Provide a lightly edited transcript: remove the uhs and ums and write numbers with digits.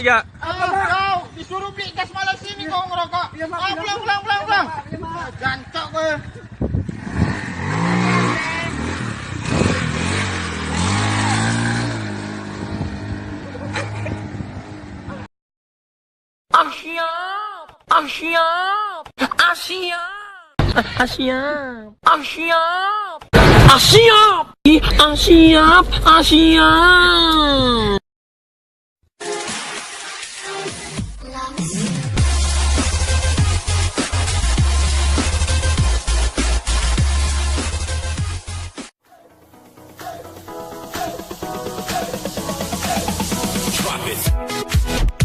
Tiga. Apa kau? Disuruh beli gas malam sini kau ngerokok. Pulang. Gancok kau. Asyap. Drop it.